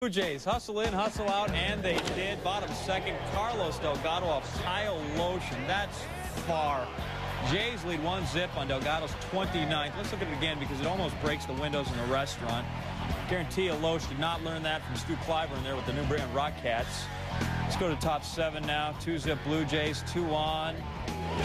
Blue Jays hustle in, hustle out, and they did. Bottom second, Carlos Delgado off Kyle Lotion. That's far. Jays lead 1-0 on Delgado's 29th. Let's look at it again because it almost breaks the windows in the restaurant. Guarantee you Loesch did not learn that from Stu Clyburn there with the new brand Rockcats. Let's go to top 7 now. 2-0 Blue Jays, 2 on.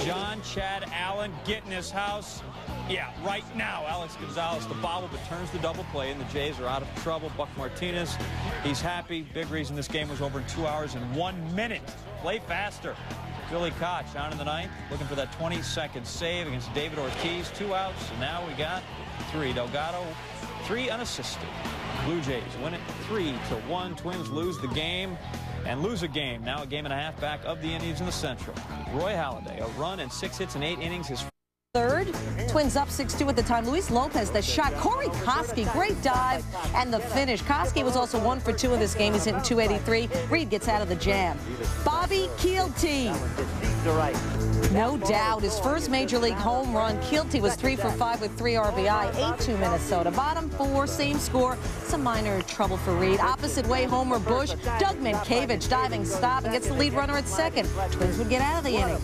John Chad Allen getting his house. Yeah, right now, Alex Gonzalez the bobble, but turns the double play, and the Jays are out of trouble. Buck Martinez, he's happy. Big reason this game was over in 2 hours and 1 minute. Play faster. Billy Koch down in the 9th, looking for that 22nd save against David Ortiz. 2 outs, and now we got 3. Delgado, 3 unassisted. Blue Jays win it 3-1. Twins lose the game and lose a game. Now a game and a half back of the Indians in the Central. Roy Halladay, a run and 6 hits in 8 innings. His third. Twins up 6-2 at the time. Luis Lopez, the shot. Corey Koskie, great dive, and the finish. Koskie was also 1 for 2 in this game. He's hitting .283. Reed gets out of the jam. Bobby Kielty. No doubt. His first major league home run. Kielty was 3 for 5 with 3 RBI. 8-2 Minnesota. Bottom 4, same score. Some minor trouble for Reed. Opposite way, Homer Bush. Doug Mientkiewicz diving stop and gets the lead runner at second. Twins would get out of the inning.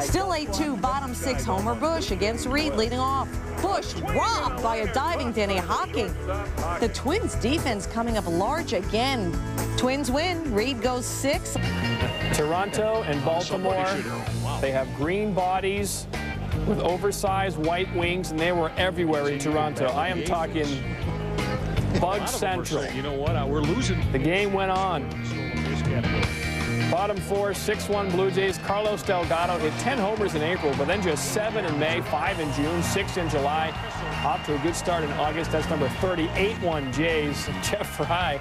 Still 8-2. Bottom 6, Homer Bush against Reed leading off. Bush robbed by a diving Denny Hocking. The Twins defense coming up large again. Twins win. Reed goes 6. Toronto and Baltimore, they have green bodies with oversized white wings, and they were everywhere in Toronto. I am talking Bug Central. You know what? We're losing. The game went on. Bottom 4, 6-1 Blue Jays. Carlos Delgado hit 10 homers in April, but then just 7 in May, 5 in June, 6 in July. Off to a good start in August. That's number 38-1 Jays. Jeff Fry,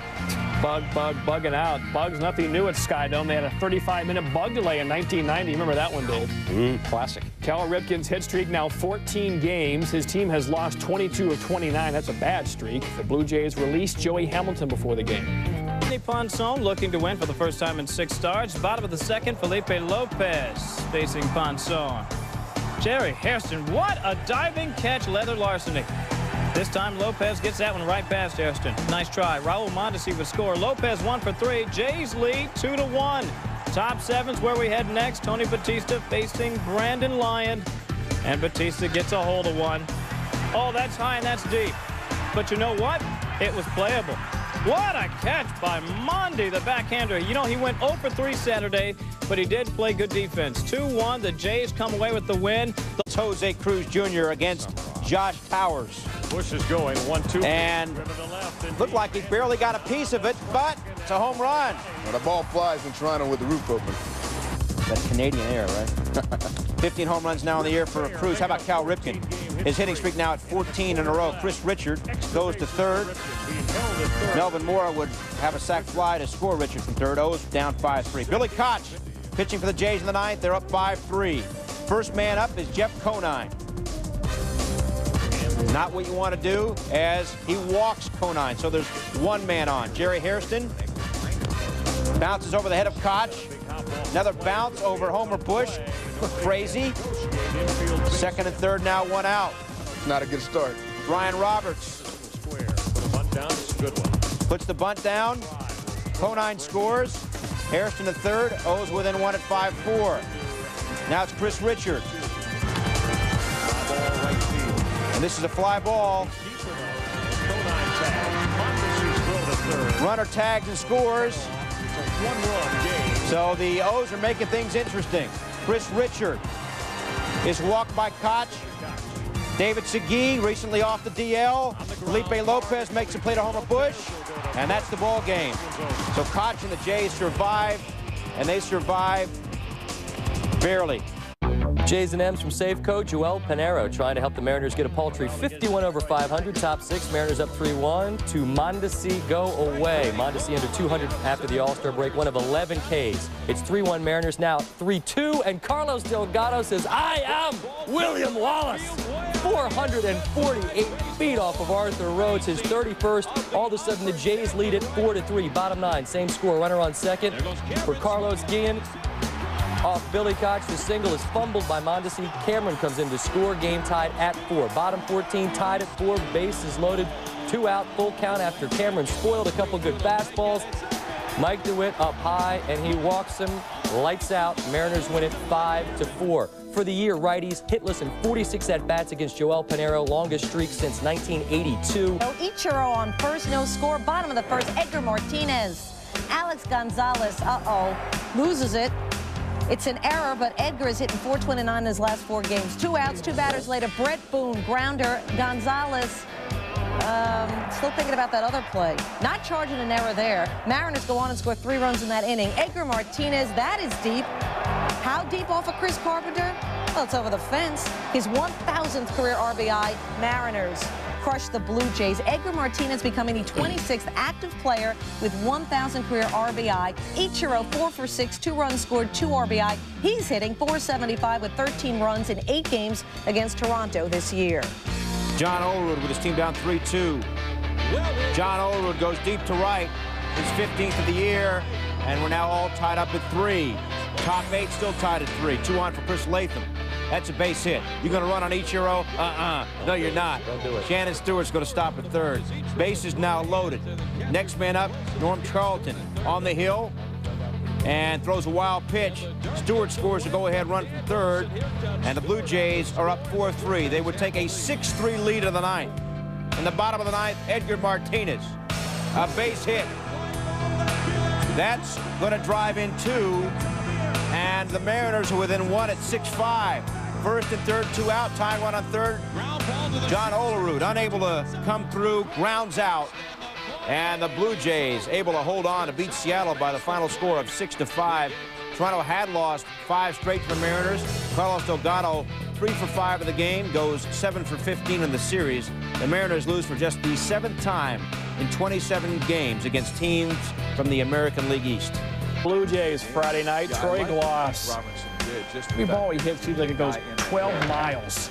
bugging out. Bugs, nothing new at Skydome. They had a 35-minute bug delay in 1990. Remember that one, Dave? Classic. Cal Ripken's hit streak now 14 games. His team has lost 22 of 29. That's a bad streak. The Blue Jays released Joey Hamilton before the game. Anthony Ponson looking to win for the first time in 6 starts. Bottom of the second, Felipe Lopez facing Ponson. Jerry Hairston, what a diving catch, leather larceny. This time Lopez gets that one right past Hairston. Nice try. Raul Mondesi would score. Lopez 1 for 3. Jays lead 2-1. Top 7's where we head next. Tony Batista facing Brandon Lyon. And Batista gets a hold of one. Oh, that's high and that's deep. But you know what? It was playable. What a catch by Mondi, the backhander. You know, he went 0 for 3 Saturday, but he did play good defense. 2-1, the Jays come away with the win. It's Jose Cruz Jr. against Josh Towers. Bush is going 1-2. And looked like he barely got a piece of it, but it's a home run. Well, the ball flies in Toronto with the roof open. That's Canadian air, right? 15 home runs now in the year for Cruz. How about Cal Ripken? His hitting streak now at 14 in a row. Chris Richard goes to third. Melvin Mora would have a sac fly to score Richard from third. O's down 5-3. Billy Koch pitching for the Jays in the 9th. They're up 5-3. First man up is Jeff Conine. Not what you want to do as he walks Conine. So there's 1 man on. Jerry Hairston bounces over the head of Koch. Another bounce over Homer Bush. Crazy. Second and third now, 1 out. Not a good start. Ryan Roberts puts the bunt down. Conine scores. Hairston at third. O's within 1 at 5-4. Now it's Chris Richard. And this is a fly ball. Runner tags and scores. So the O's are making things interesting. Chris Richard is walked by Koch. David Segui recently off the DL. Felipe Lopez makes a play to Homer Bush. And that's the ball game. So Koch and the Jays survive, and they survive barely. Jays and M's from Safeco, Joel Pinheiro trying to help the Mariners get a paltry 51 over 500. Top 6, Mariners up 3-1 to Mondesi go away. Mondesi under 200 after the All-Star break, 1 of 11 Ks. It's 3-1 Mariners now 3-2, and Carlos Delgado says, I am William Wallace. 448 feet off of Arthur Rhodes, his 31st. All of a sudden, the Jays lead it 4-3. Bottom 9, same score. Runner on second for Carlos Guillen. Off Billy Koch, the single is fumbled by Mondesi. Cameron comes in to score. Game tied at 4. Bottom 14 tied at 4. Bases loaded 2 out, full count after Cameron spoiled a couple good fastballs. Mike DeWitt up high, and he walks him, lights out. Mariners win it 5-4. For the year, righties hitless in 46 at-bats against Joel Pinheiro, longest streak since 1982. Ichiro on first, no score. Bottom of the first, Edgar Martinez. Alex Gonzalez, loses it. It's an error, but Edgar is hitting .429 in his last 4 games. 2 outs, 2 batters later. Brett Boone, grounder. Gonzalez, still thinking about that other play. Not charging an error there. Mariners go on and score 3 runs in that inning. Edgar Martinez, that is deep. How deep off of Chris Carpenter? Well, it's over the fence. His 1,000th career RBI. Mariners crush the Blue Jays. Edgar Martinez becoming the 26th active player with 1,000 career RBI. Ichiro 4 for 6, 2 runs scored, 2 RBI. He's hitting .475 with 13 runs in 8 games against Toronto this year. John Olerud with his team down 3-2. John Olerud goes deep to right. His 15th of the year, and we're now all tied up at 3. Top 8 still tied at 3. 2 on for Chris Latham. That's a base hit. You going to run on Ichiro? No, you're not. Don't do it. Shannon Stewart's going to stop at 3rd. Base is now loaded. Next man up, Norm Charlton on the hill and throws a wild pitch. Stewart scores a go-ahead run from 3rd, and the Blue Jays are up 4-3. They would take a 6-3 lead in the 9th. In the bottom of the 9th, Edgar Martinez, a base hit. That's going to drive in 2, and the Mariners are within 1 at 6-5. First and third, 2 out, tying one on 3rd. John Olerud unable to come through, grounds out. And the Blue Jays able to hold on to beat Seattle by the final score of 6-5. Toronto had lost 5 straight to the Mariners. Carlos Delgado, 3 for 5 of the game, goes 7 for 15 in the series. The Mariners lose for just the 7th time in 27 games against teams from the American League East. Blue Jays Friday night, Troy Glaus. Every ball he hits seems like it goes 12 miles.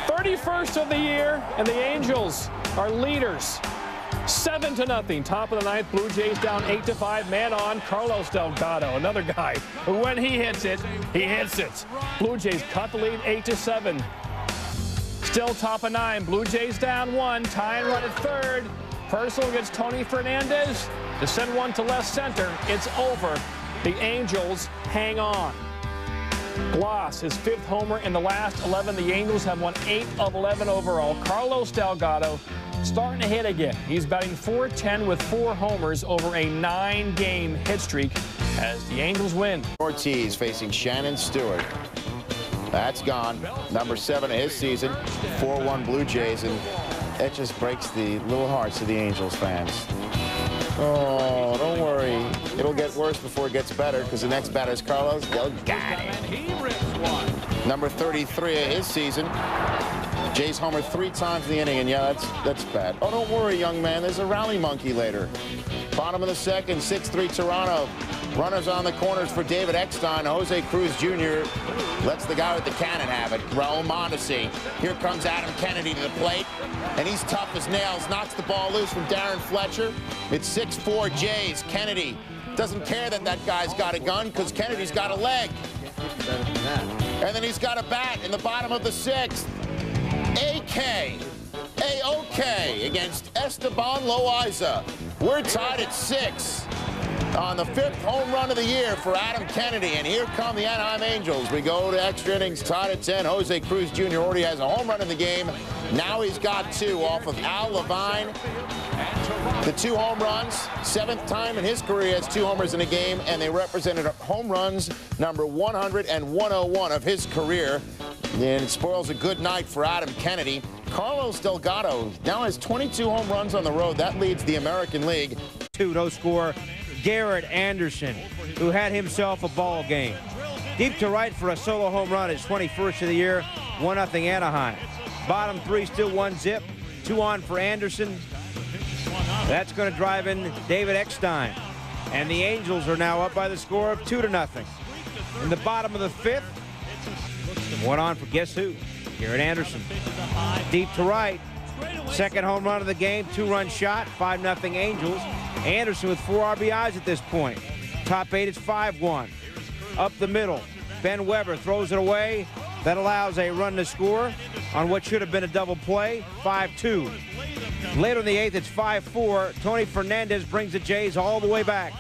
31st of the year, and the Angels are leaders. 7-0. Top of the 9th, Blue Jays down 8-5. Man on, Carlos Delgado, another guy who, when he hits it, he hits it. Blue Jays cut the lead 8-7. Still top of 9. Blue Jays down 1. Tying run at 3rd. Purcell against Tony Fernandez to send one to left center. It's over. The Angels hang on. Glaus, his 5th homer in the last 11. The Angels have won 8 of 11 overall. Carlos Delgado starting to hit again. He's batting .410 with 4 homers over a 9-game hit streak as the Angels win. Ortiz facing Shannon Stewart. That's gone. Number 7 of his season. 4-1 Blue Jays, and that just breaks the little hearts of the Angels fans. Oh, don't worry. It'll get worse before it gets better, because the next batter is Carlos Delgado. Number 33 of his season. Jays homer 3 times in the inning, and yeah, that's bad. Oh, don't worry, young man. There's a rally monkey later. Bottom of the 2nd, 6-3 Toronto. Runners on the corners for David Eckstein. Jose Cruz Jr. lets the guy with the cannon have it. Raul Mondesi. Here comes Adam Kennedy to the plate, and he's tough as nails. Knocks the ball loose from Darren Fletcher. It's 6-4 Jays. Kennedy doesn't care that guy's got a gun, because Kennedy's got a leg. And then he's got a bat in the bottom of the 6th. A-OK against Esteban Loaiza. We're tied at 6 on the 5th home run of the year for Adam Kennedy. And here come the Anaheim Angels. We go to extra innings, tied at 10. Jose Cruz Jr. already has a home run in the game. Now he's got 2 off of Al Levine. The 2 home runs, 7th time in his career he has 2 homers in a game, and they represented home runs number 100 and 101 of his career. And it spoils a good night for Adam Kennedy. Carlos Delgado now has 22 home runs on the road. That leads the American League. No score, Garrett Anderson, who had himself a ball game. Deep to right for a solo home run, his 21st of the year, 1-0 Anaheim. Bottom 3 still 1-zip, 2 on for Anderson. That's going to drive in David Eckstein. And the Angels are now up by the score of 2-0. In the bottom of the 5th, 1 on for guess who? Garrett Anderson. Deep to right. 2nd home run of the game, 2-run shot, 5-0 Angels. Anderson with 4 RBIs at this point. Top 8 is 5-1. Up the middle, Ben Weber throws it away. That allows a run to score on what should have been a double play, 5-2. Later in the 8th, it's 5-4. Tony Fernandez brings the Jays all the way back.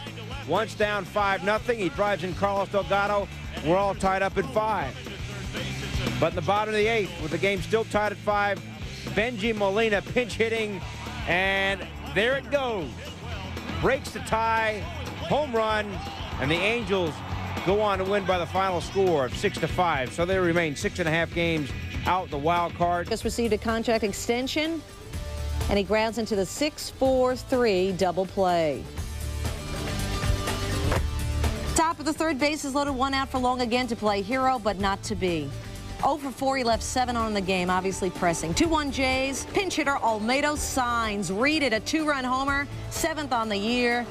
Once down 5-0, he drives in Carlos Delgado. We're all tied up at 5. But in the bottom of the 8th, with the game still tied at 5, Benji Molina pinch hitting, and there it goes. Breaks the tie, home run, and the Angels go on to win by the final score of 6-5. So they remain 6.5 games out the wild card. Just received a contract extension, and he grounds into the 6-4-3 double play. Top of the third, bases loaded, 1 out for Long again to play hero, but not to be. 0 for 4, he left 7 on in the game, obviously pressing. 2-1 Jays, pinch hitter Olmedo signs. Reed at a 2-run homer, 7th on the year.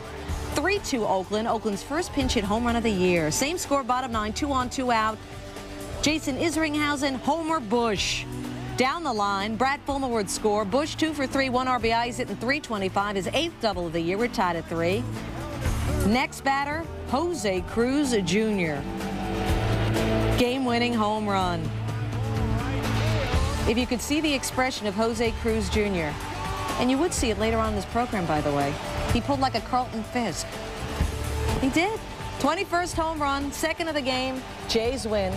3-2 Oakland, Oakland's first pinch hit home run of the year. Same score, bottom 9, 2 on, 2 out. Jason Isringhausen, homer Bush. Down the line, Brad Fulmer would score. Bush 2 for 3, 1 RBI. He's hitting .325, his 8th double of the year. We're tied at 3. Next batter, Jose Cruz Jr. Game-winning home run. If you could see the expression of Jose Cruz Jr., and you would see it later on in this program, by the way, he pulled like a Carlton Fisk. He did. 21st home run, 2nd of the game. Jays win.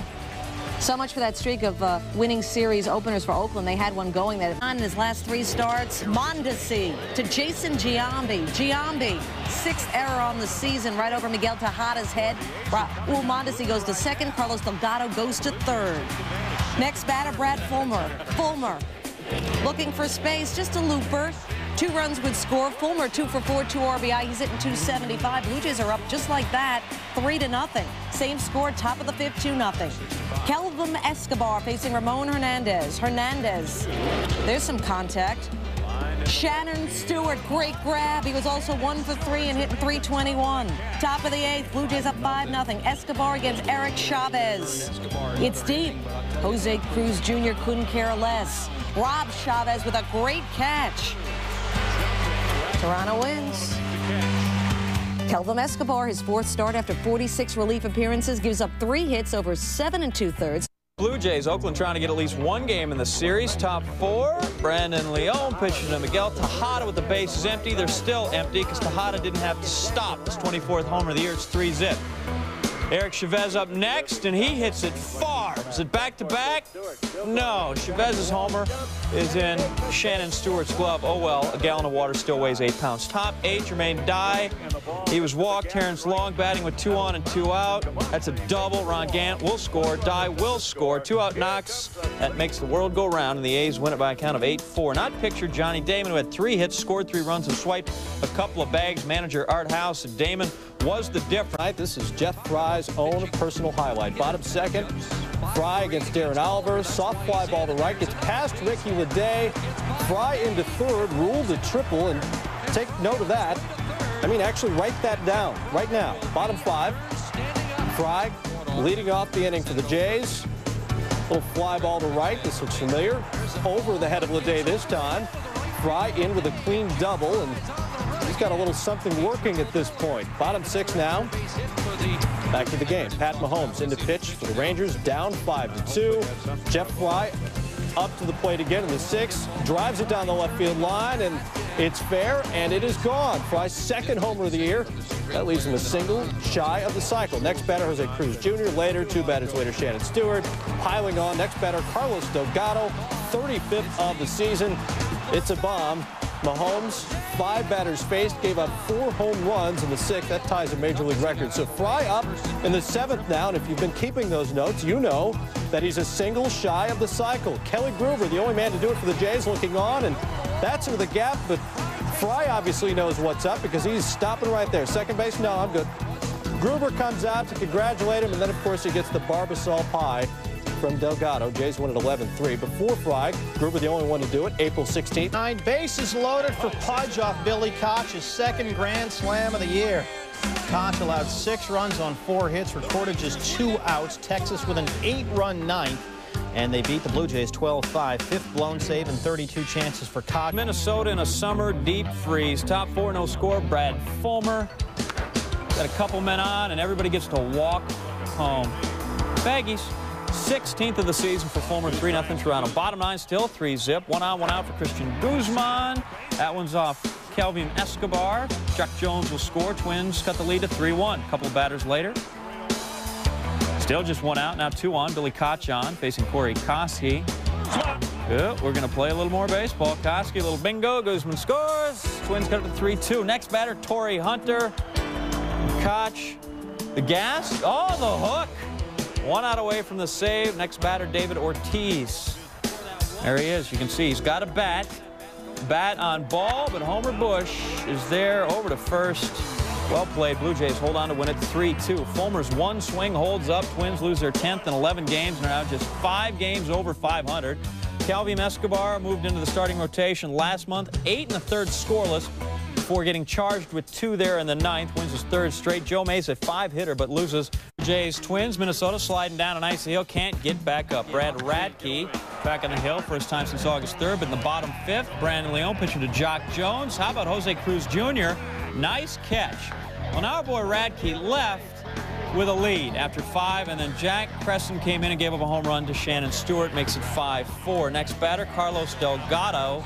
So much for that streak of winning series openers for Oakland. They had one going that on his last 3 starts. Mondesi to Jason Giambi. Giambi, 6th error on the season, right over Miguel Tejada's head. Raul Mondesi goes to 2nd. Carlos Delgado goes to 3rd. Next batter, Brad Fulmer. Fulmer looking for space, just a looper. 2 runs would score. Fulmer 2 for 4, 2 RBI. He's hitting .275. Blue Jays are up just like that, 3-0. Same score, top of the 5th, 2-0. Kelvin Escobar facing Ramon Hernandez. Hernandez, there's some contact. Shannon Stewart, great grab. He was also 1 for 3 and hitting .321. Top of the 8th, Blue Jays up 5-0. Escobar against Eric Chavez. It's deep. Jose Cruz Jr. couldn't care less. Rob Chavez with a great catch. Toronto wins. Kelvin Escobar, his 4th start after 46 relief appearances, gives up 3 hits over 7 2/3. Blue Jays, Oakland trying to get at least 1 game in the series. Top 4, Brandon Leone pitching to Miguel Tejada with the bases empty. They're still empty because Tejada didn't have to stop. His 24th homer of the year. It's 3-zip. Eric Chavez up next, and he hits it far. Is it back-to-back? No. Chavez's homer is in Shannon Stewart's glove. Oh, well, a gallon of water still weighs 8 pounds. Top 8, Jermaine Dye. He was walked. Terrence Long batting with 2 on and 2 out. That's a double. Ron Gant will score. Dye will score. 2-out knocks. That makes the world go round, and the A's win it by a count of 8-4. Not pictured Johnny Damon, who had 3 hits, scored 3 runs, and swiped a couple of bags. Manager Art House and Damon was the difference. This is Jeff Fry's own personal highlight. Bottom 2nd, Fry against Darren Alvarez. Soft fly ball to right, gets past Ricky Leday. Fry into 3rd, ruled a triple, and take note of that. I mean, actually write that down right now. Bottom 5, Fry leading off the inning for the Jays. Little fly ball to right, this looks familiar. Over the head of Leday this time. Fry in with a clean double, and he's got a little something working at this point. Bottom 6 now. Back to the game. Pat Mahomes in to pitch for the Rangers, down 5-2. Jeff Fry up to the plate again in the 6th. Drives it down the left field line, and it's fair, and it is gone. Fry's 2nd homer of the year. That leaves him a single shy of the cycle. Next batter, Jose Cruz Jr. Later, 2 batters later, Shannon Stewart. Piling on. Next batter, Carlos Delgado, 35th of the season. It's a bomb. Mahomes, 5 batters faced, gave up 4 home runs in the 6th. That ties a major league record. So Fry up in the 7th now, and if you've been keeping those notes, you know that he's a single shy of the cycle. Kelly Gruber, the only man to do it for the Jays, looking on, and that's into the gap, but Fry obviously knows what's up because he's stopping right there. Second base, no, I'm good. Gruber comes out to congratulate him, and then, of course, he gets the Barbasol pie from Delgado. Jays win at 11-3. Before Fry, Gruber the only one to do it, April 16th. 9 bases loaded for Pudge off Billy Koch, his 2nd grand slam of the year. Koch allowed 6 runs on 4 hits, recorded just 2 outs. Texas with an 8-run 9th, and they beat the Blue Jays 12-5. 5th blown save and 32 chances for Koch. Minnesota in a summer deep freeze. Top 4, no score. Brad Fulmer. Got a couple men on, and everybody gets to walk home. Baggies. 16th of the season for Fulmer, 3-0 Toronto. Bottom 9 still 3-zip. 1 on, 1 out for Christian Guzman. That one's off Kelvin Escobar. Jack Jones will score. Twins cut the lead to 3-1. A couple of batters later. Still just 1 out. Now 2 on. Billy Koch facing Corey Koski. Yeah, we're going to play a little more baseball. Koski, a little bingo. Guzman scores. Twins cut it to 3-2. Next batter, Torrey Hunter. Koch, the gas. Oh, the hook. 1 out away from the save. Next batter, David Ortiz. There he is. You can see he's got a bat. Bat on ball, but Homer Bush is there over to first. Well played. Blue Jays hold on to win it 3-2. Fulmer's 1 swing holds up. Twins lose their 10th in 11 games and are now just 5 games over 500. Kelvin Escobar moved into the starting rotation last month, 8 1/3 scoreless before getting charged with 2 there in the 9th. Wins his 3rd straight. Joe Mace, a 5-hitter, but loses. Jays Twins, Minnesota sliding down an icy hill, can't get back up. Brad Radke back on the hill, first time since August 3rd, but in the bottom 5th, Brandon Leone pitching to Jock Jones. How about Jose Cruz Jr.? Nice catch. Well, now our boy Radke left with a lead after 5, and then Jack Cresson came in and gave up a home run to Shannon Stewart, makes it 5-4. Next batter, Carlos Delgado.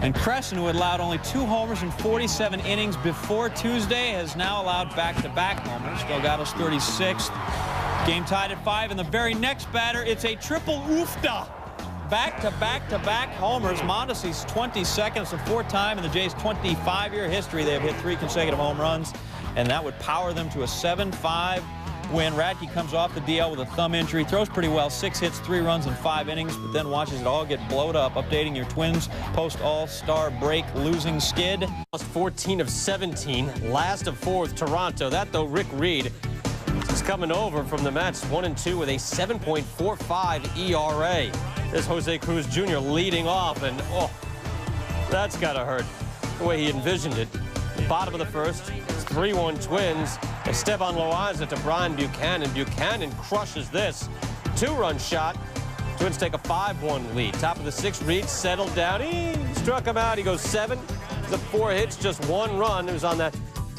And Cresson, who had allowed only 2 homers in 47 innings before Tuesday, has now allowed back-to-back homers. Delgado's 36th. Game tied at 5, and the very next batter, it's a triple oofda. Back-to-back-to-back homers. Mondesi's 22nd. It's the 4th time in the Jays' 25-year history they have hit 3 consecutive home runs, and that would power them to a 7-5 win. Radke comes off the DL with a thumb injury, throws pretty well, 6 hits, 3 runs in 5 innings, but then watches it all get blowed up. Updating your Twins post-All-Star break losing skid. 14 of 17, last of 4 with Toronto. That, though, Rick Reed is coming over from the Mets, 1-2 with a 7.45 ERA. There's Jose Cruz Jr. leading off, and oh, that's gotta hurt the way he envisioned it. Bottom of the 1st, it's 3-1 Twins. Esteban Loaiza to Brian Buchanan. Buchanan crushes this. 2-run shot. Twins take a 5-1 lead. Top of the 6th, Reed settled down. He struck him out. He goes 7. The 4 hits, just 1 run. It was on that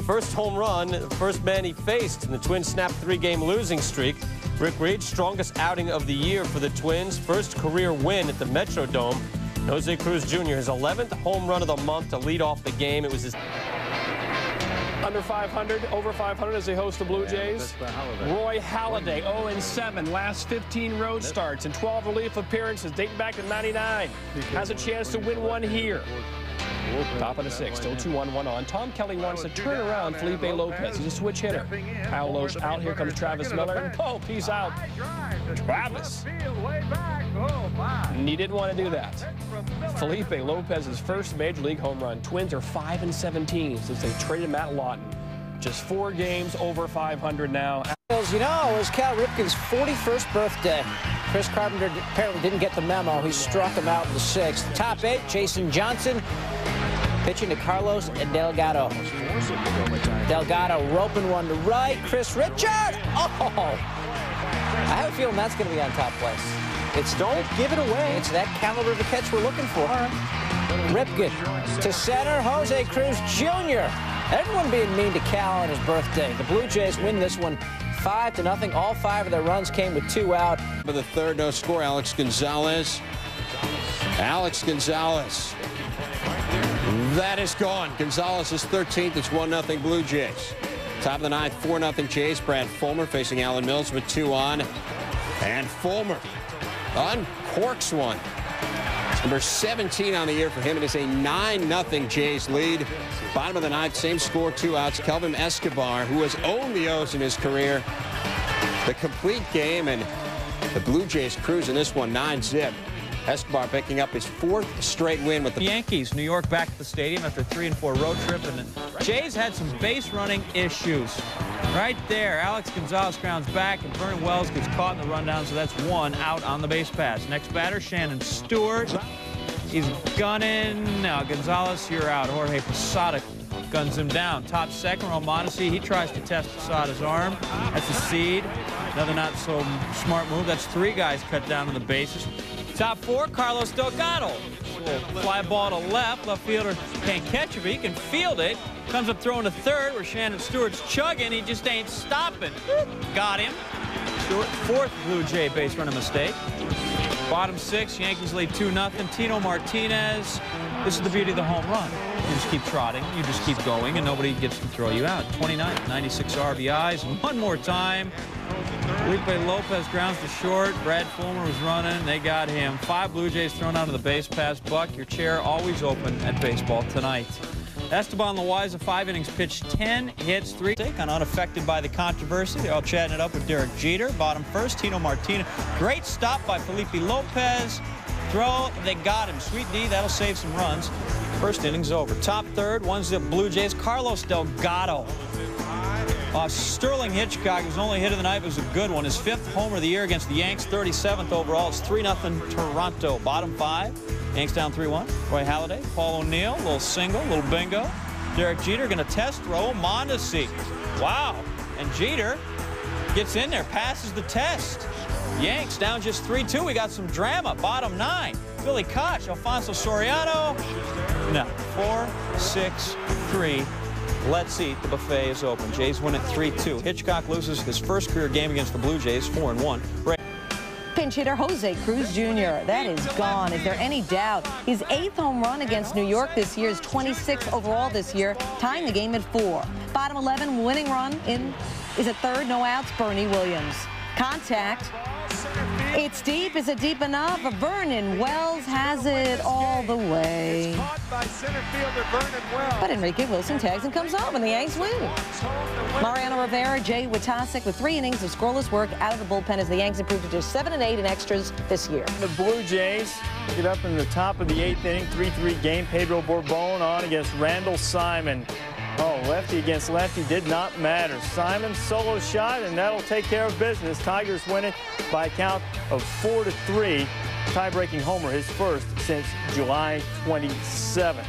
first home run, the first man he faced, and the Twins snapped 3-game losing streak. Rick Reed, strongest outing of the year for the Twins. First career win at the Metrodome. Jose Cruz Jr., his 11th home run of the month to lead off the game. It was his... Under 500, over 500 as they host the Blue Jays. Roy Halladay, 0-7, last 15 road starts and 12 relief appearances dating back to '99. Has a chance to win one here. Top of the 6th, still 2-1, 1 on. Tom Kelly wants to turn around Felipe Lopez. He's a switch hitter. Kyle Loesch out. Here comes Travis Miller. Oh, he's out. Travis. And he didn't want to do that. Felipe Lopez's first major league home run. Twins are 5-17 since they traded Matt Lawton. Just 4 games over 500 now. You know, it was Cal Ripken's 41st birthday. Chris Carpenter apparently didn't get the memo. He struck him out in the 6th. Top 8, Jason Johnson pitching to Carlos Delgado. Delgado roping one to right. Chris Richard. Oh! I have a feeling that's going to be on top place. Don't give it away. It's that caliber of a catch we're looking for. Ripken to center. Jose Cruz Jr. Everyone being mean to Cal on his birthday. The Blue Jays win this one 5-0. All 5 of their runs came with 2 out. For the 3rd, no score, Alex Gonzalez. Alex Gonzalez. That is gone. Gonzalez is 13th. It's 1-0 Blue Jays. Top of the 9th, 4-0 Jays. Brad Fulmer facing Alan Mills with 2 on. And Fulmer uncorks one. Number 17 on the year for him. It is a 9-0 Jays lead. Bottom of the 9th, same score, 2 outs. Kelvin Escobar, who has owned the O's in his career. The complete game, and the Blue Jays cruising this one 9-zip. Escobar picking up his 4th straight win with the Yankees. New York back at the stadium after 3-4 road trip, and the Jays had some base running issues. Right there, Alex Gonzalez grounds back, and Vernon Wells gets caught in the rundown, so that's 1 out on the base pass. Next batter, Shannon Stewart. He's gunning. Now, Gonzalez, you're out. Jorge Posada guns him down. Top 2nd, Ron Mondesi. He tries to test Posada's arm. That's a seed. Another not so smart move. That's 3 guys cut down on the bases. Top 4, Carlos Delgado. Fly ball to left. Left fielder can't catch it, but he can field it. Comes up throwing to 3rd where Shannon Stewart's chugging. He just ain't stopping. Got him. Stewart. Fourth Blue Jay base running mistake. Bottom 6, Yankees lead 2-0. Tino Martinez. This is the beauty of the home run. You just keep trotting, you just keep going, and nobody gets to throw you out. 29th, 96 RBIs. And one more time, Felipe Lopez grounds to short. Brad Fulmer was running. They got him. 5 Blue Jays thrown out of the base pass. Buck, your chair always open at baseball tonight. Esteban Loaiza, 5 innings pitched, 10 hits, 3. Unaffected by the controversy. They're all chatting it up with Derek Jeter. Bottom first, Tino Martinez. Great stop by Felipe Lopez. Throw, they got him. Sweet D, that'll save some runs. First inning's over. Top third, 1-zip Blue Jays. Carlos Delgado. Sterling Hitchcock, his only hit of the night, was a good one. His 5th homer of the year against the Yanks, 37th overall. It's 3-0 Toronto. Bottom 5. Yanks down 3-1. Roy Halladay, Paul O'Neill, little single, little bingo. Derek Jeter going to test throw. Mondesi. Wow. And Jeter gets in there, passes the test. Yanks down just 3-2. We got some drama. Bottom 9. Billy Koch, Alfonso Soriano. No. 4-6-3. Let's eat. The buffet is open. Jays win at 3-2. Hitchcock loses his first career game against the Blue Jays, 4-1. Pinch hitter Jose Cruz Jr. That is gone. Is there any doubt? His 8th home run against New York this year, his 26th overall this year, tying the game at 4. Bottom 11, winning run is at 3rd, no outs, Bernie Williams. Contact. It's deep. Is it deep enough? Vernon Wells has it all the way. But Enrique Wilson tags and comes home, and the Yanks win. Mariano Rivera, Jay Witasic with 3 innings of scoreless work out of the bullpen as the Yanks improved to just 7 and 8 in extras this year. The Blue Jays get up in the top of the 8th inning, 3-3 game. Pedro Borbon on against Randall Simon. Oh, lefty against lefty did not matter. Simon solo shot, and that'll take care of business. Tigers win it by a count of 4-3. Tie-breaking homer, his first since July 27.